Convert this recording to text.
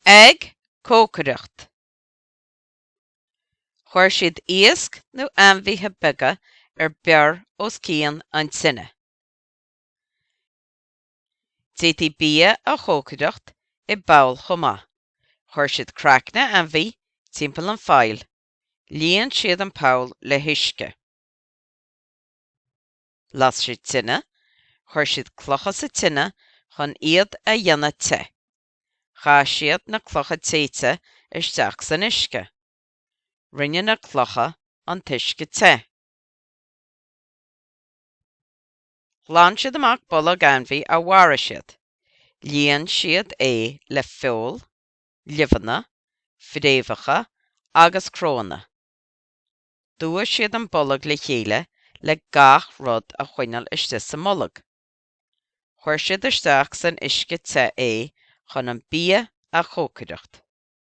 Ag Cócaireacht. Chuir siad iasc nó anmhíthe beaga bear os cionn an tine. Détí bia a Chócaireacht I bail chomá. Chuir siad creachna anmhí timpeall an fhadhb. Líonn siad an poll le huisce. Las siad tine, chuir siad clocha sa tine chun iad a dhéanamh te. Chá siad na clocha téite isteach san uisce. Rinne na clocha an tuisce te. Ghlaann siad amach boladh anmhí a mhara siad. Líonn siad é le feol, leibhne, phréomhacha agus cróna. Dúish siad an boladh le chéile le gach rud a choinneáil iste sa mbollag. Chuir siad isteach san uisce te é chun an bia a Chócaireacht.